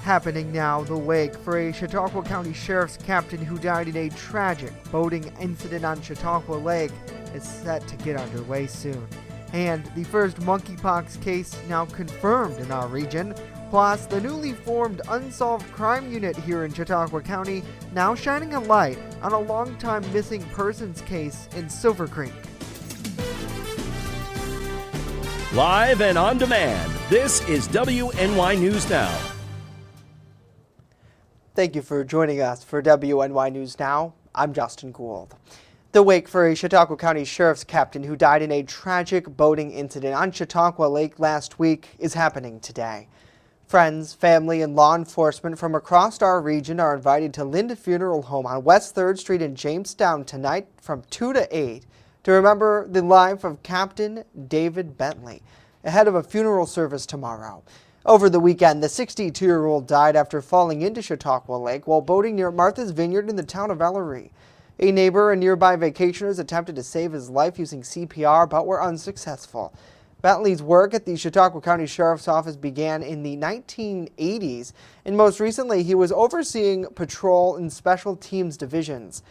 Happening now, the wake for a Chautauqua County Sheriff's captain who died in a tragic boating incident on Chautauqua Lake is set to get underway soon. And the first monkeypox case now confirmed in our region, plus the newly formed Unsolved Crime Unit here in Chautauqua County now shining a light on a long-time missing persons case in Silver Creek. Live and on demand, this is WNY News Now. Thank you for joining us for WNY News Now. I'm Justin Gould. The wake for a Chautauqua County Sheriff's captain who died in a tragic boating incident on Chautauqua Lake last week is happening today. Friends, family, and law enforcement from across our region are invited to Linda Funeral Home on West 3rd Street in Jamestown tonight from 2 to 8 to remember the life of Captain David Bentley, ahead of a funeral service tomorrow. Over the weekend, the 62-year-old died after falling into Chautauqua Lake while boating near Martha's Vineyard in the town of Ellery. A neighbor and nearby vacationers attempted to save his life using CPR but were unsuccessful. Bentley's work at the Chautauqua County Sheriff's Office began in the 1980s, and most recently he was overseeing patrol and special teams divisions.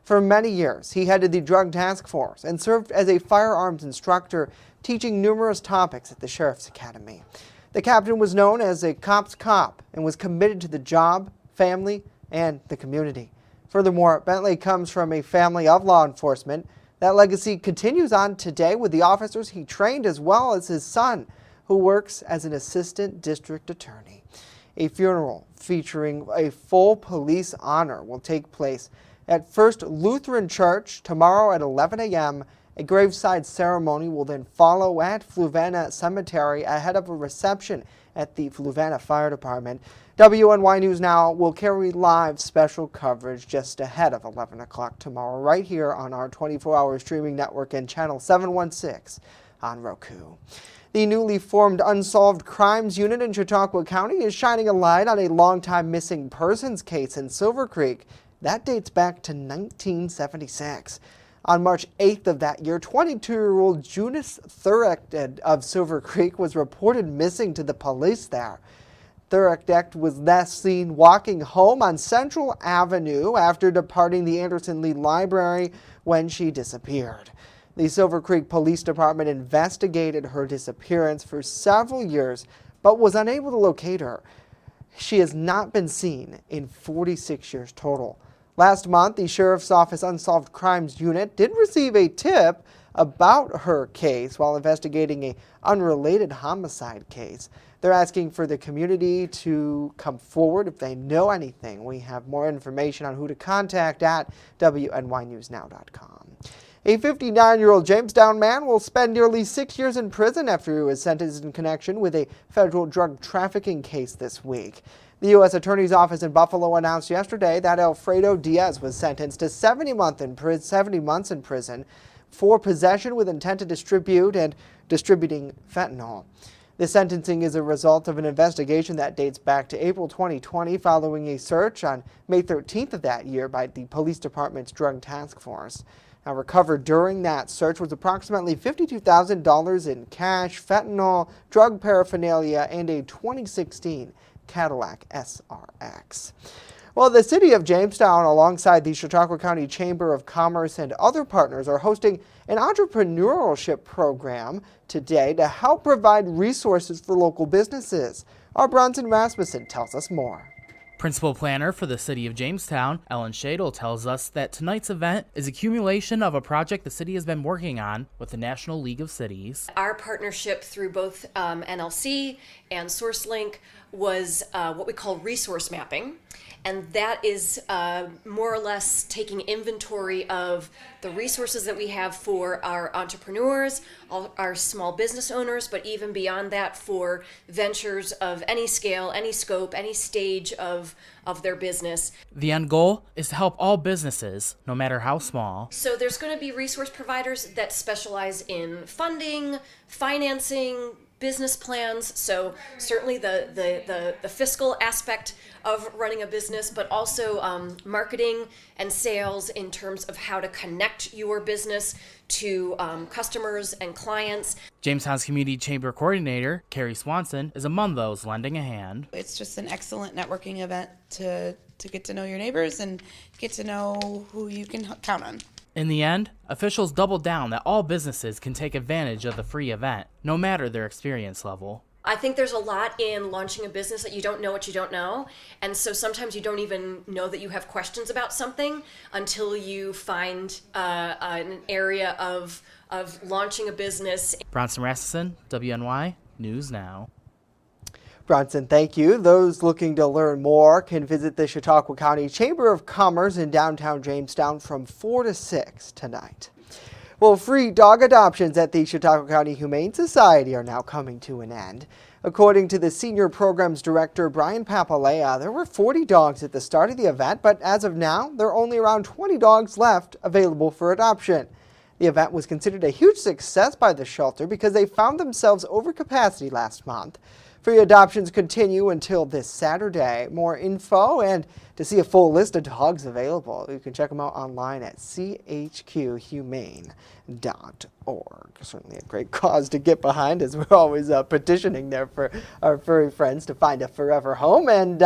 For many years, he headed the Drug Task Force and served as a firearms instructor, teaching numerous topics at the Sheriff's Academy. The captain was known as a cop's cop and was committed to the job, family, and the community. Furthermore, Bentley comes from a family of law enforcement. That legacy continues on today with the officers he trained as well as his son, who works as an assistant district attorney. A funeral featuring a full police honor will take place at First Lutheran Church tomorrow at 11 a.m. A graveside ceremony will then follow at Fluvanna Cemetery ahead of a reception at the Fluvanna Fire Department. WNY News Now will carry live special coverage just ahead of 11 o'clock tomorrow right here on our 24-hour streaming network and channel 716 on Roku. The newly formed Unsolved Crimes Unit in Chautauqua County is shining a light on a long-time missing persons case in Silver Creek. That dates back to 1976. On March 8th of that year, 22-year-old Junice Thurekdek of Silver Creek was reported missing to the police there. Thurekdek was last seen walking home on Central Avenue after departing the Anderson Lee Library when she disappeared. The Silver Creek Police Department investigated her disappearance for several years but was unable to locate her. She has not been seen in 46 years total. Last month, the Sheriff's Office Unsolved Crimes Unit did receive a tip about her case while investigating an unrelated homicide case. They're asking for the community to come forward if they know anything. We have more information on who to contact at WNYNewsNow.com. A 59-year-old Jamestown man will spend nearly 6 years in prison after he was sentenced in connection with a federal drug trafficking case this week. The U.S. Attorney's Office in Buffalo announced yesterday that Alfredo Diaz was sentenced to 70 months in prison for possession with intent to distribute and distributing fentanyl. The sentencing is a result of an investigation that dates back to April 2020 following a search on May 13th of that year by the police department's Drug Task Force. Now, recovered during that search was approximately $52,000 in cash, fentanyl, drug paraphernalia, and a 2016 Cadillac SRX. Well, the city of Jamestown, alongside the Chautauqua County Chamber of Commerce and other partners, are hosting an entrepreneurship program today to help provide resources for local businesses. Our Bronson Rasmussen tells us more. Principal planner for the city of Jamestown, Ellen Shadle, tells us that tonight's event is accumulation of a project the city has been working on with the National League of Cities. Our partnership through both NLC and SourceLink was what we call resource mapping. And that is more or less taking inventory of the resources that we have for our entrepreneurs, our small business owners, but even beyond that for ventures of any scale, any scope, any stage of their business. The end goal is to help all businesses, no matter how small. So there's going to be resource providers that specialize in funding, financing, business plans. So certainly the fiscal aspect of running a business, but also marketing and sales in terms of how to connect your business to customers and clients. Jamestown's Community Chamber Coordinator, Carrie Swanson, is among those lending a hand. It's just an excellent networking event to get to know your neighbors and get to know who you can count on. In the end, officials doubled down that all businesses can take advantage of the free event, no matter their experience level. I think there's a lot in launching a business that you don't know what you don't know. And so sometimes you don't even know that you have questions about something until you find an area of launching a business. Bronson Rasmussen, WNY News Now. Bronson, thank you. Those looking to learn more can visit the Chautauqua County Chamber of Commerce in downtown Jamestown from 4 to 6 tonight. Well, free dog adoptions at the Chautauqua County Humane Society are now coming to an end. According to the Senior Programs Director, Brian Papalea, there were 40 dogs at the start of the event, but as of now, there are only around 20 dogs left available for adoption. The event was considered a huge success by the shelter because they found themselves over capacity last month. Free adoptions continue until this Saturday. More info and to see a full list of dogs available, you can check them out online at chqhumane.org. Certainly a great cause to get behind, as we're always petitioning there for our furry friends to find a forever home. And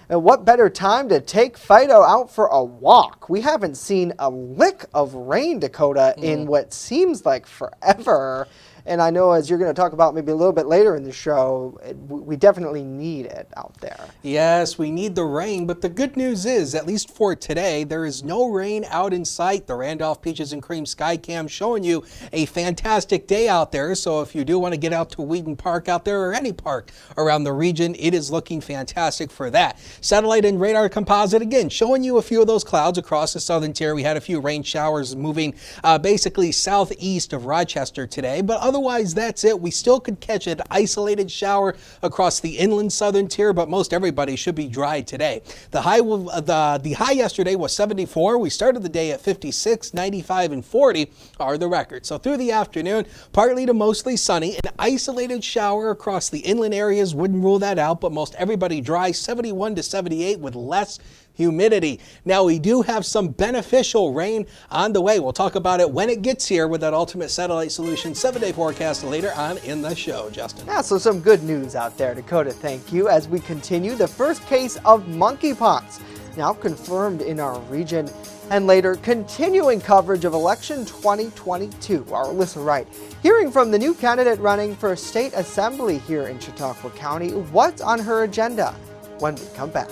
what better time to take Fido out for a walk? We haven't seen a lick of rain, Dakota, in what seems like forever. And I know, as you're going to talk about maybe a little bit later in the show, we definitely need it out there. Yes, we need the rain, but the good news is, at least for today, there is no rain out in sight. The Randolph Peaches and Cream SkyCam showing you a fantastic day out there. So if you do want to get out to Wheaton Park out there or any park around the region, it is looking fantastic for that. Satellite and radar composite, again, showing you a few of those clouds across the southern tier. We had a few rain showers moving basically southeast of Rochester today, but otherwise, that's it. We still could catch an isolated shower across the inland southern tier, but most everybody should be dry today. The high yesterday was 74. We started the day at 56, 95, and 40 are the records. So through the afternoon, partly to mostly sunny. An isolated shower across the inland areas wouldn't rule that out, but most everybody dry, 71 to 78 with less humidity. Now we do have some beneficial rain on the way. We'll talk about it when it gets here with that Ultimate Satellite Solution 7-day forecast later on in the show, Justin. Yeah, so some good news out there, Dakota, thank you. As we continue, the first case of monkeypox now confirmed in our region. And later, continuing coverage of election 2022. Our Alyssa Wright hearing from the new candidate running for state assembly here in Chautauqua County. What's on her agenda when we come back?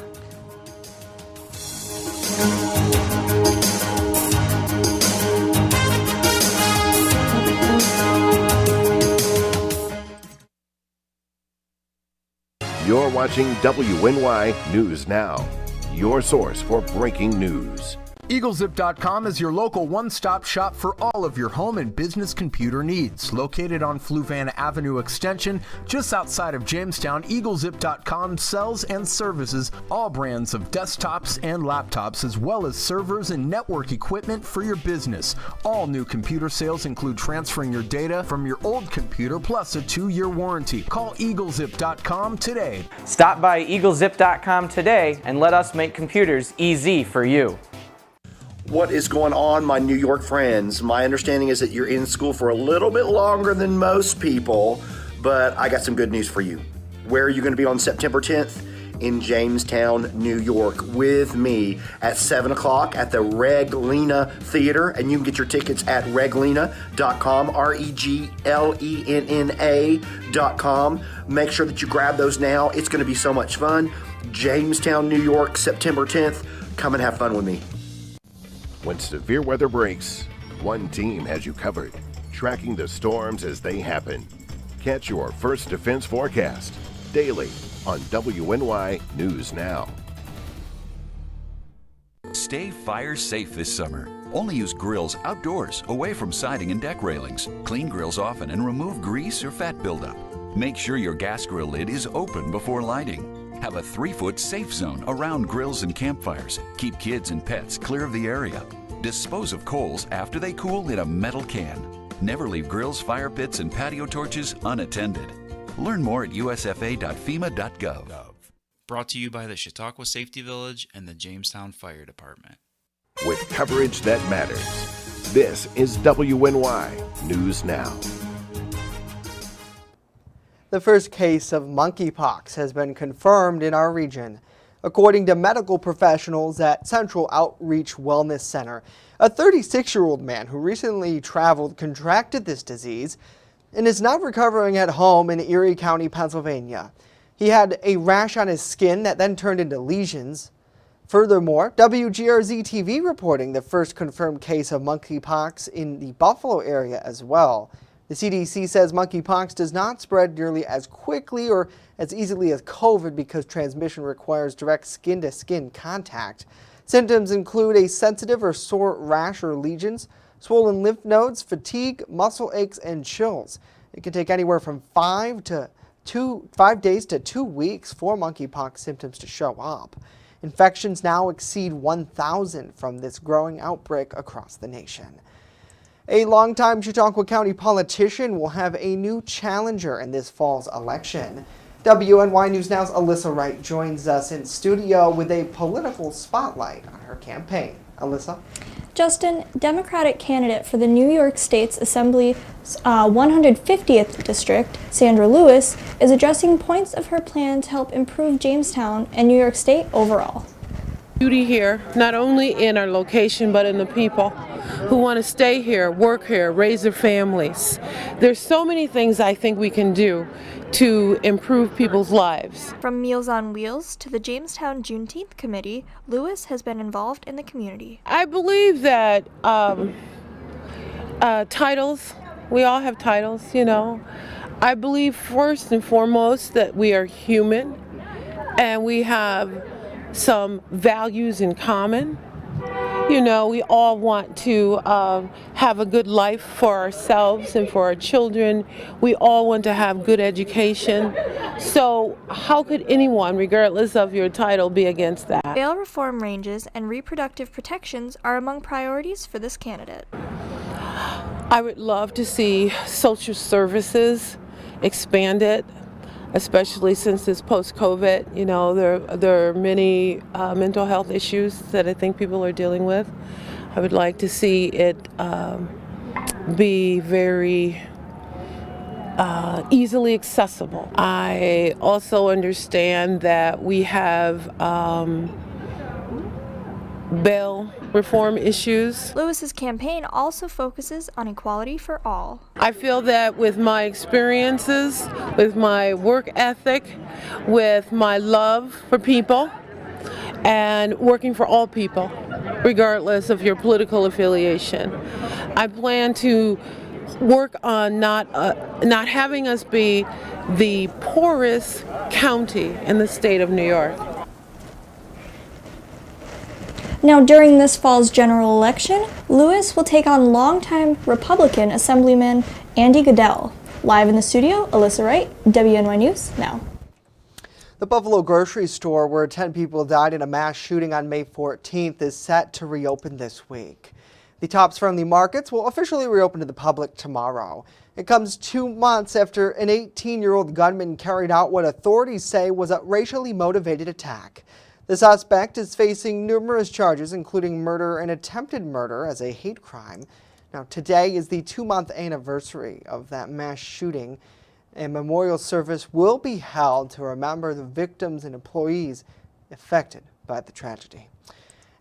You're watching WNY News Now, your source for breaking news. EagleZip.com is your local one-stop shop for all of your home and business computer needs. Located on Fluvan Avenue Extension, just outside of Jamestown, EagleZip.com sells and services all brands of desktops and laptops, as well as servers and network equipment for your business. All new computer sales include transferring your data from your old computer, plus a 2-year warranty. Call EagleZip.com today. Stop by EagleZip.com today and let us make computers easy for you. What is going on, my New York friends? My understanding is that you're in school for a little bit longer than most people, but I got some good news for you. Where are you going to be on September 10th? In Jamestown, New York, with me at 7 o'clock at the Reglena Theater, and you can get your tickets at reglena.com, REGLENNA.com. Make sure that you grab those now. It's going to be so much fun. Jamestown, New York, September 10th. Come and have fun with me. When severe weather breaks, one team has you covered, tracking the storms as they happen. Catch your First Defense forecast daily on WNY News Now. Stay fire safe this summer. Only use grills outdoors, away from siding and deck railings. Clean grills often and remove grease or fat buildup. Make sure your gas grill lid is open before lighting. Have a 3-foot safe zone around grills and campfires. Keep kids and pets clear of the area. Dispose of coals after they cool in a metal can. Never leave grills, fire pits, and patio torches unattended. Learn more at usfa.fema.gov. Brought to you by the Chautauqua Safety Village and the Jamestown Fire Department. With coverage that matters, this is WNY News Now. The first case of monkeypox has been confirmed in our region. According to medical professionals at Central Outreach Wellness Center, a 36-year-old man who recently traveled contracted this disease and is now recovering at home in Erie County, Pennsylvania. He had a rash on his skin that then turned into lesions. Furthermore, WGRZ-TV reporting the first confirmed case of monkeypox in the Buffalo area as well. The CDC says monkeypox does not spread nearly as quickly or as easily as COVID because transmission requires direct skin-to-skin contact. Symptoms include a sensitive or sore rash or lesions, swollen lymph nodes, fatigue, muscle aches, and chills. It can take anywhere from 5 days to 2 weeks for monkeypox symptoms to show up. Infections now exceed 1,000 from this growing outbreak across the nation. A longtime Chautauqua County politician will have a new challenger in this fall's election. WNY News Now's Alyssa Wright joins us in studio with a political spotlight on her campaign. Alyssa? Justin, Democratic candidate for the New York State's Assembly's 150th District, Sandra Lewis, is addressing points of her plan to help improve Jamestown and New York State overall. Beauty here, not only in our location, but in the people who want to stay here, work here, raise their families. There's so many things I think we can do to improve people's lives. From Meals on Wheels to the Jamestown Juneteenth Committee, Lewis has been involved in the community. I believe that titles, we all have titles, you know. I believe first and foremost that we are human and we have some values in common. You know, we all want to have a good life for ourselves and for our children. We all want to have good education. So how could anyone, regardless of your title, be against that? Bail reform ranges and reproductive protections are among priorities for this candidate. I would love to see social services expanded, especially since it's post-COVID. You know, there are many mental health issues that I think people are dealing with. I would like to see it be very easily accessible. I also understand that we have bail reform issues. Lewis's campaign also focuses on equality for all. I feel that with my experiences, with my work ethic, with my love for people, and working for all people, regardless of your political affiliation, I plan to work on not having us be the poorest county in the state of New York. Now, during this fall's general election, Lewis will take on longtime Republican Assemblyman Andy Goodell. Live in the studio, Alyssa Wright, WNY News Now. The Buffalo grocery store where 10 people died in a mass shooting on May 14th is set to reopen this week. The Tops Friendly Markets will officially reopen to the public tomorrow. It comes 2 months after an 18-year-old gunman carried out what authorities say was a racially motivated attack. The suspect is facing numerous charges, including murder and attempted murder as a hate crime. Now, today is the 2-month anniversary of that mass shooting. A memorial service will be held to remember the victims and employees affected by the tragedy.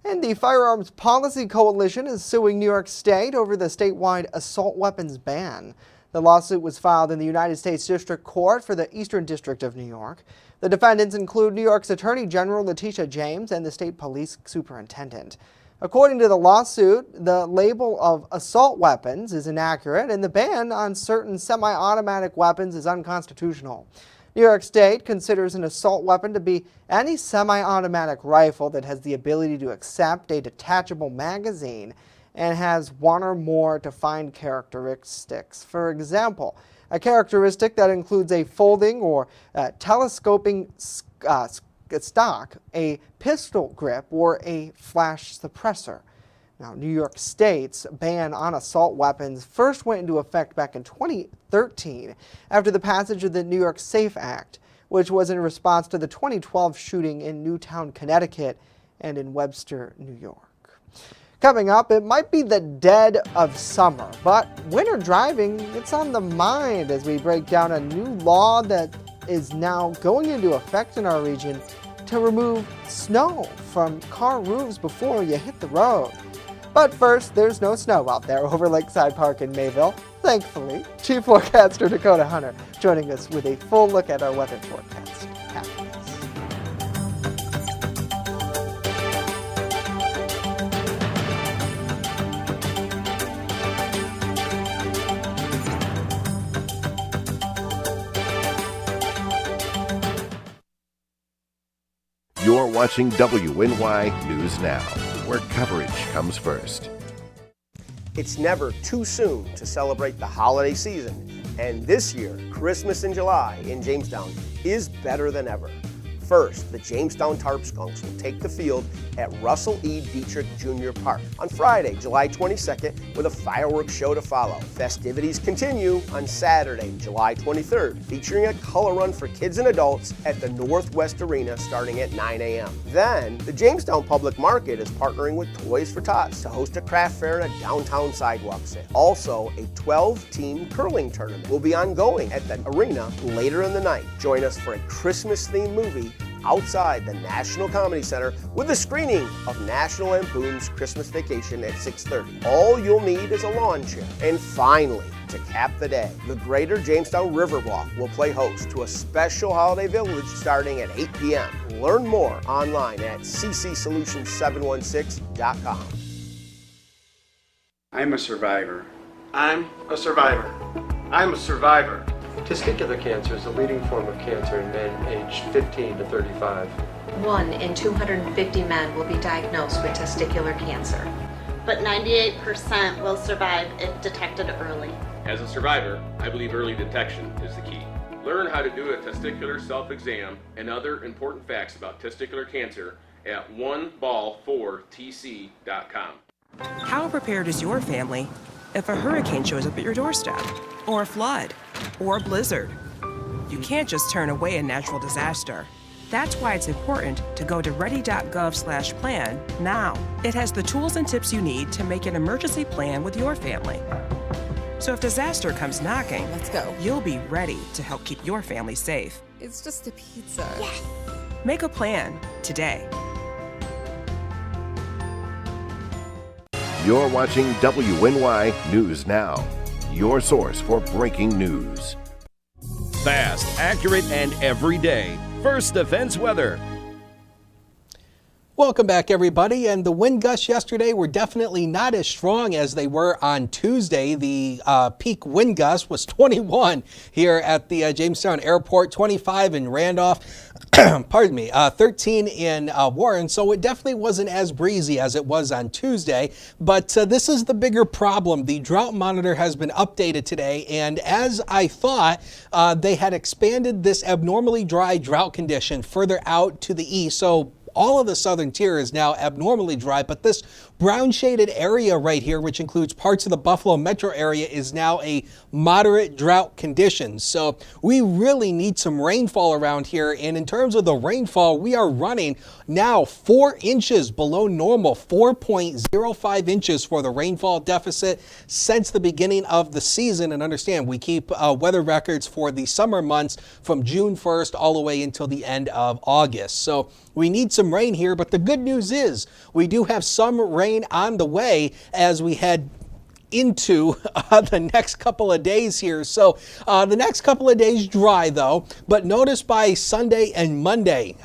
And the Firearms Policy Coalition is suing New York State over the statewide assault weapons ban. The lawsuit was filed in the United States District Court for the Eastern District of New York. The defendants include New York's Attorney General Letitia James and the state police superintendent. According to the lawsuit, the label of assault weapons is inaccurate and the ban on certain semi-automatic weapons is unconstitutional. New York State considers an assault weapon to be any semi-automatic rifle that has the ability to accept a detachable magazine and has one or more defined characteristics. For example, a characteristic that includes a folding or telescoping stock, a pistol grip, or a flash suppressor. Now, New York State's ban on assault weapons first went into effect back in 2013 after the passage of the New York SAFE Act, which was in response to the 2012 shooting in Newtown, Connecticut, and in Webster, New York. Coming up, it might be the dead of summer, but winter driving, it's on the mind as we break down a new law that is now going into effect in our region to remove snow from car roofs before you hit the road. But first, there's no snow out there over Lakeside Park in Mayville, thankfully. Chief Forecaster Dakota Hunter joining us with a full look at our weather forecast after this. You're watching WNY News Now, where coverage comes first. It's never too soon to celebrate the holiday season, and this year, Christmas in July in Jamestown is better than ever. First, the Jamestown Tarp Skunks will take the field at Russell E. Dietrich Jr. Park on Friday, July 22nd, with a fireworks show to follow. Festivities continue on Saturday, July 23rd, featuring a color run for kids and adults at the Northwest Arena starting at 9 a.m. Then, the Jamestown Public Market is partnering with Toys for Tots to host a craft fair and a downtown sidewalk sale. Also, a 12-team curling tournament will be ongoing at the arena later in the night. Join us for a Christmas-themed movie outside the National Comedy Center with a screening of National Lampoon's Christmas Vacation at 6:30. All you'll need is a lawn chair. And finally, to cap the day, the Greater Jamestown Riverwalk will play host to a special holiday village starting at 8 p.m. Learn more online at ccsolutions716.com. I'm a survivor. I'm a survivor. I'm a survivor. Testicular cancer is the leading form of cancer in men aged 15 to 35. 1 in 250 men will be diagnosed with testicular cancer. But 98% will survive if detected early. As a survivor, I believe early detection is the key. Learn how to do a testicular self-exam and other important facts about testicular cancer at oneball4tc.com. How prepared is your family if a hurricane shows up at your doorstep, or a flood, or a blizzard? You can't just turn away a natural disaster. That's why it's important to go to ready.gov/plan now. It has the tools and tips you need to make an emergency plan with your family. So if disaster comes knocking, let's go. You'll be ready to help keep your family safe. It's just a pizza. Yes! Make a plan today. You're watching WNY News Now, your source for breaking news. Fast, accurate, and everyday. First Defense weather. Welcome back, everybody. And the wind gusts yesterday were definitely not as strong as they were on Tuesday. The peak wind gust was 21 here at the Jamestown Airport, 25 in Randolph, pardon me, 13 in Warren. So it definitely wasn't as breezy as it was on Tuesday. But this is the bigger problem. The drought monitor has been updated today. And as I thought, they had expanded this abnormally dry drought condition further out to the east. So all of the southern tier is now abnormally dry, but this brown shaded area right here, which includes parts of the Buffalo metro area, is now a moderate drought condition. So we really need some rainfall around here. And in terms of the rainfall, we are running now 4 inches below normal, 4.05 inches for the rainfall deficit since the beginning of the season. And understand, we keep weather records for the summer months from June 1st all the way until the end of August. So we need some rain here, but the good news is we do have some rain on the way as we head into the next couple of days here. So the next couple of days dry though, but notice by Sunday and Monday,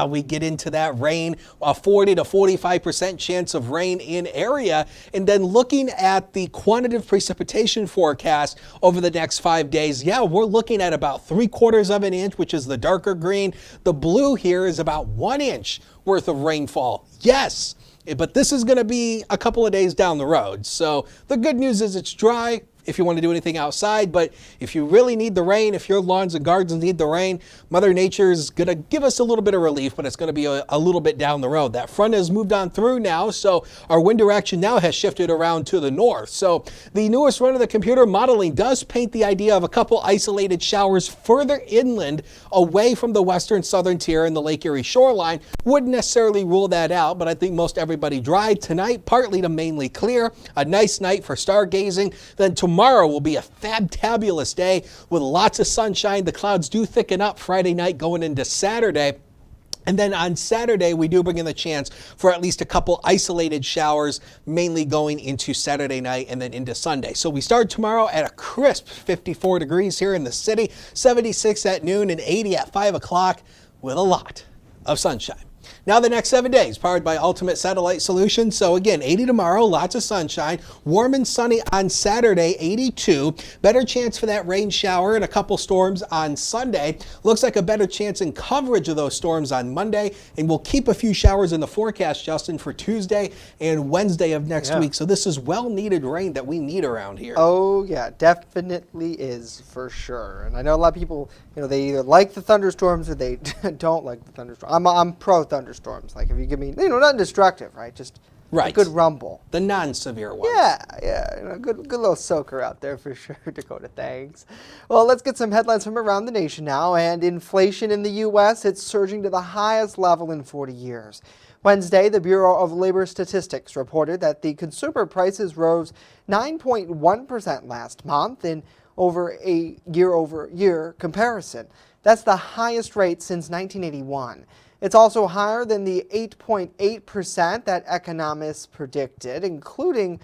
we get into that rain, a 40 to 45% chance of rain in area. And then looking at the quantitative precipitation forecast over the next 5 days, we're looking at about 3/4 of an inch, which is the darker green. The blue here is about 1 inch worth of rainfall. Yes. But this is going to be a couple of days down the road. So the good news is it's dry. if you want to do anything outside, but if you really need the rain, if your lawns and gardens need the rain, Mother Nature's going to give us a little bit of relief, but it's going to be a little bit down the road. That front has moved on through now, so our wind direction now has shifted around to the north. So the newest run of the computer modeling does paint the idea of a couple isolated showers further inland away from the western southern tier and the Lake Erie shoreline. Wouldn't necessarily rule that out, but I think most everybody dry tonight, partly to mainly clear. A nice night for stargazing. Then tomorrow will be a fantabulous day with lots of sunshine. The clouds do thicken up Friday night going into Saturday. And then on Saturday, we do bring in the chance for at least a couple isolated showers, mainly going into Saturday night and then into Sunday. So we start tomorrow at a crisp 54 degrees here in the city, 76 at noon and 80 at 5 o'clock with a lot of sunshine. Now the next 7 days, powered by Ultimate Satellite Solutions. So again, 80 tomorrow, lots of sunshine. Warm and sunny on Saturday, 82. Better chance for that rain shower and a couple storms on Sunday. Looks like a better chance in coverage of those storms on Monday. And we'll keep a few showers in the forecast, Justin, for Tuesday and Wednesday of next week. So this is well-needed rain that we need around here. Oh, yeah, definitely is for sure. And I know a lot of people, they either like the thunderstorms or they don't like the thunderstorms. I'm pro thunderstorms. Like if you give me, nothing destructive, right? Just a good rumble. The non-severe ones. Yeah, good little soaker out there for sure, Dakota, thanks. Well, let's get some headlines from around the nation now. And inflation in the U.S., it's surging to the highest level in 40 years. Wednesday, the Bureau of Labor Statistics reported that the consumer prices rose 9.1% last month in over a year-over-year comparison. That's the highest rate since 1981. It's also higher than the 8.8% that economists predicted, including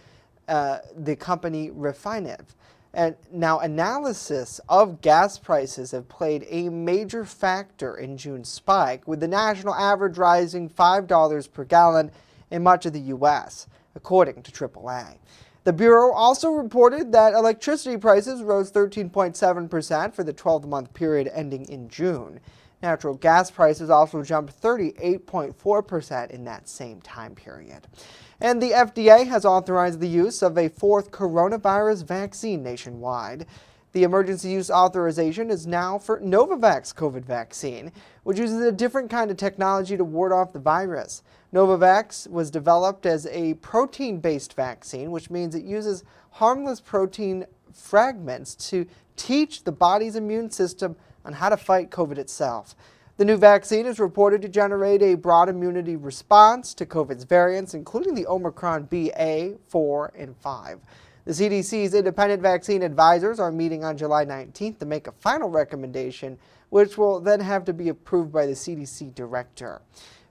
the company Refinitiv. And now analysis of gas prices have played a major factor in June's spike, with the national average rising $5 per gallon in much of the U.S., according to AAA. The Bureau also reported that electricity prices rose 13.7% for the 12-month period ending in June. Natural gas prices also jumped 38.4% in that same time period. And the FDA has authorized the use of a fourth coronavirus vaccine nationwide. The emergency use authorization is now for Novavax COVID vaccine, which uses a different kind of technology to ward off the virus. Novavax was developed as a protein-based vaccine, which means it uses harmless protein fragments to teach the body's immune system on how to fight COVID itself. The new vaccine is reported to generate a broad immunity response to COVID's variants, including the Omicron BA 4 and 5. The CDC's independent vaccine advisors are meeting on July 19th to make a final recommendation, which will then have to be approved by the CDC director.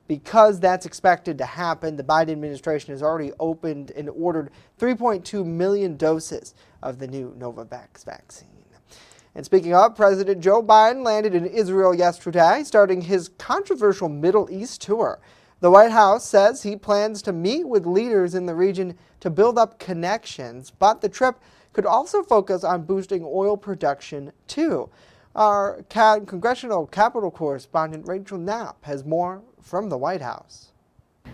Because that's expected to happen, the Biden administration has already opened and ordered 3.2 million doses of the new Novavax vaccine. And speaking of, President Joe Biden landed in Israel yesterday, starting his controversial Middle East tour. The White House says he plans to meet with leaders in the region to build up connections, but the trip could also focus on boosting oil production too. Our congressional Capitol correspondent Rachel Knapp has more from the White House.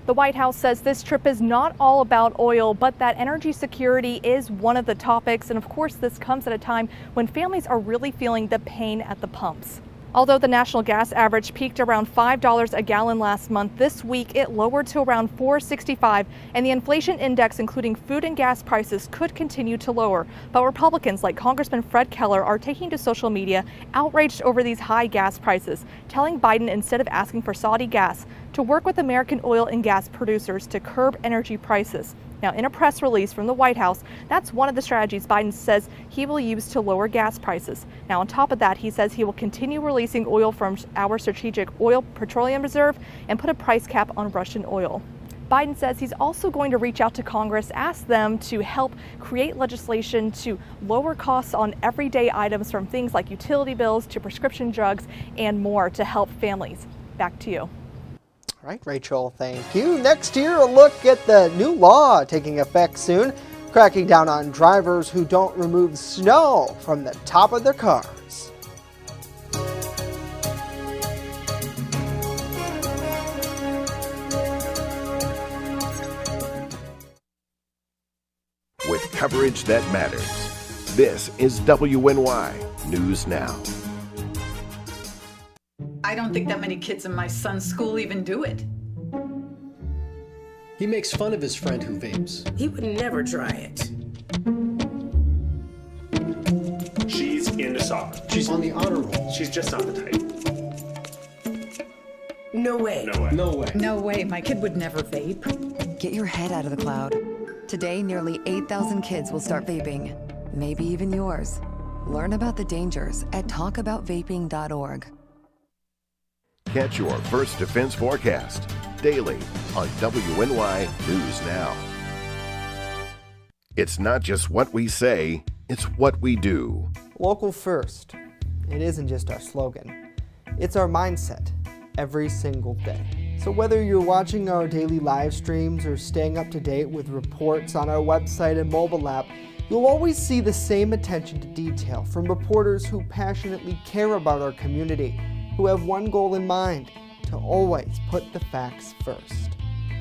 The White House says this trip is not all about oil, but that energy security is one of the topics. And of course, this comes at a time when families are really feeling the pain at the pumps. Although the national gas average peaked around $5 a gallon last month, this week it lowered to around $4.65, and the inflation index, including food and gas prices, could continue to lower. But Republicans like Congressman Fred Keller are taking to social media outraged over these high gas prices, telling Biden, instead of asking for Saudi gas, to work with American oil and gas producers to curb energy prices. Now, in a press release from the White House, that's one of the strategies Biden says he will use to lower gas prices. Now, on top of that, he says he will continue releasing oil from our strategic oil petroleum reserve and put a price cap on Russian oil. Biden says he's also going to reach out to Congress, ask them to help create legislation to lower costs on everyday items, from things like utility bills to prescription drugs and more, to help families. Back to you. All right, Rachel, thank you. Next year, a look at the new law taking effect soon, cracking down on drivers who don't remove snow from the top of their cars. With coverage that matters. This is WNY News Now. I don't think that many kids in my son's school even do it. He makes fun of his friend who vapes. He would never try it. She's into soccer. She's on the honor roll. She's just not the type. No way. No way. No way. No way, my kid would never vape. Get your head out of the cloud. Today, nearly 8,000 kids will start vaping. Maybe even yours. Learn about the dangers at talkaboutvaping.org. Catch your First Defense forecast daily on WNY News Now. It's not just what we say, it's what we do. Local first. It isn't just our slogan. It's our mindset every single day. So whether you're watching our daily live streams or staying up to date with reports on our website and mobile app, you'll always see the same attention to detail from reporters who passionately care about our community, who have one goal in mind: to always put the facts first.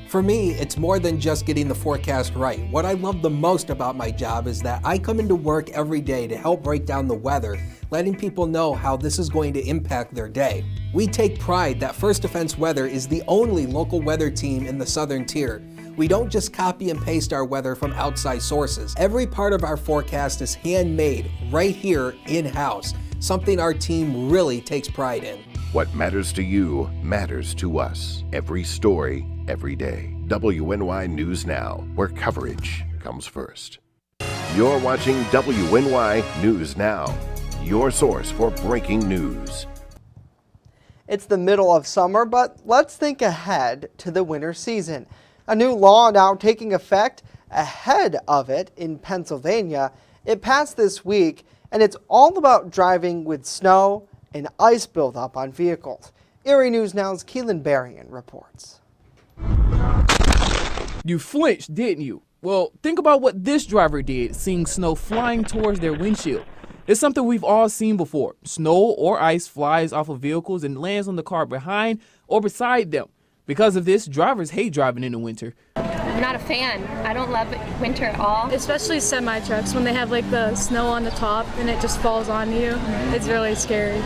For me, it's more than just getting the forecast right. What I love the most about my job is that I come into work every day to help break down the weather, letting people know how this is going to impact their day. We take pride that First Defense Weather is the only local weather team in the Southern Tier. We don't just copy and paste our weather from outside sources. Every part of our forecast is handmade right here in-house, something our team really takes pride in. What matters to you matters to us. Every story, every day. WNY News Now, where coverage comes first. You're watching WNY News Now, your source for breaking news. It's the middle of summer, but let's think ahead to the winter season. A new law now taking effect ahead of it in Pennsylvania. It passed this week, and it's all about driving with snow and ice buildup on vehicles. Erie News Now's Keelan Berrien reports. You flinched, didn't you? Well, think about what this driver did, seeing snow flying towards their windshield. It's something we've all seen before. Snow or ice flies off of vehicles and lands on the car behind or beside them. Because of this, drivers hate driving in the winter. I'm not a fan. I don't love winter at all. Especially semi-trucks when they have like the snow on the top and it just falls on you. It's really scary.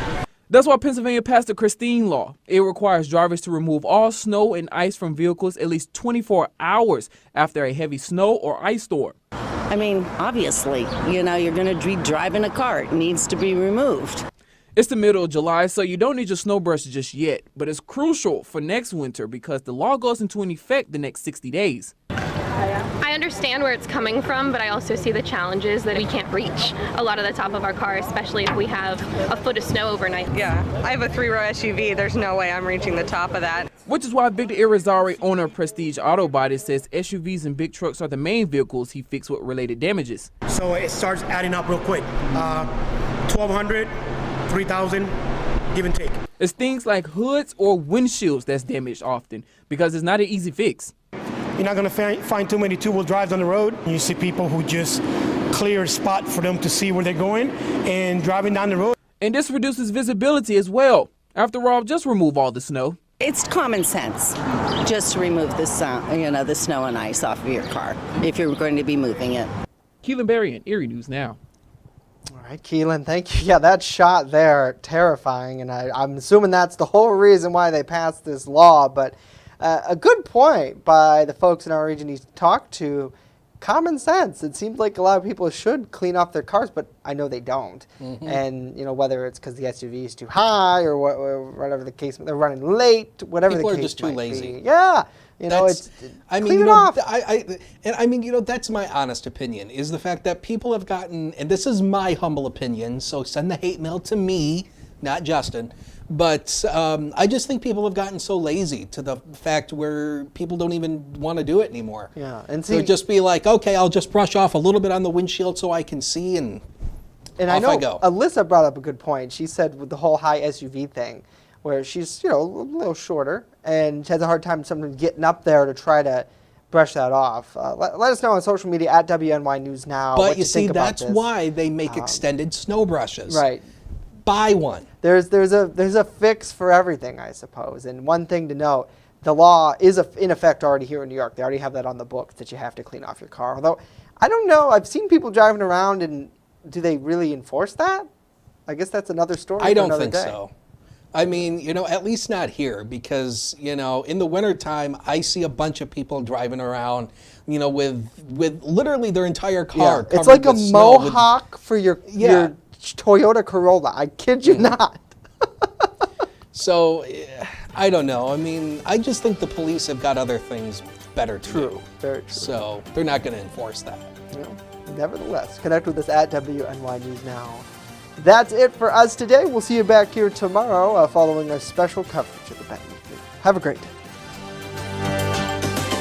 That's why Pennsylvania passed the Christine Law. It requires drivers to remove all snow and ice from vehicles at least 24 hours after a heavy snow or ice storm. I mean, obviously, you're going to be driving a car. It needs to be removed. It's the middle of July, so you don't need your snow brush just yet, but it's crucial for next winter because the law goes into effect the next 60 days. I understand where it's coming from, but I also see the challenges that we can't reach a lot of the top of our car, especially if we have a foot of snow overnight. Yeah, I have a 3-row SUV. There's no way I'm reaching the top of that. Which is why Victor Irizarry, owner of Prestige Auto Body, says SUVs and big trucks are the main vehicles he fixed with related damages. So it starts adding up real quick. 1,200, 3,000, give and take. It's things like hoods or windshields that's damaged often because it's not an easy fix. You're not going to find too many two-wheel drives on the road. You see people who just clear a spot for them to see where they're going and driving down the road. And this reduces visibility as well. After all, just remove all the snow. It's common sense just to remove the snow and ice off of your car if you're going to be moving it. Keelan Berrien, Erie News Now. All right, Keelan, thank you. Yeah, that shot there, terrifying, and I'm assuming that's the whole reason why they passed this law, but a good point by the folks in our region he talked to. Common sense. It seems like a lot of people should clean off their cars, but I know they don't. Mm-hmm. And whether it's because the SUV is too high or whatever the case, they're running late, whatever people the case are just too lazy. Be. Yeah, clean it off. That's my honest opinion. Is the fact that people have gotten, and this is my humble opinion, so send the hate mail to me, not Justin. But I just think people have gotten so lazy to the fact where people don't even want to do it anymore. Yeah, and see, they'll just be like, okay, I'll just brush off a little bit on the windshield so I can see, and off I know I go. Alyssa brought up a good point. She said with the whole high SUV thing, where she's a little shorter and she has a hard time sometimes getting up there to try to brush that off. Let us know on social media at WNY News Now. But you see, that's why they make extended snow brushes. Right. Buy one. There's a fix for everything, I suppose. And one thing to note, the law is in effect already here in New York. They already have that on the books that you have to clean off your car. Although, I don't know, I've seen people driving around and do they really enforce that? I guess that's another story. I for don't another think day. so. I mean, you know, at least not here, because, you know, in the wintertime, I see a bunch of people driving around, you know, with literally their entire car covered It's like a with snow with- mohawk for your Toyota Corolla. I kid you not. So, I don't know. I mean, I just think the police have got other things better to do. Very true. So, they're not going to enforce that. Nevertheless, connect with us at WNY News Now. That's it for us today. We'll see you back here tomorrow following our special coverage of the Benton. Have a great day.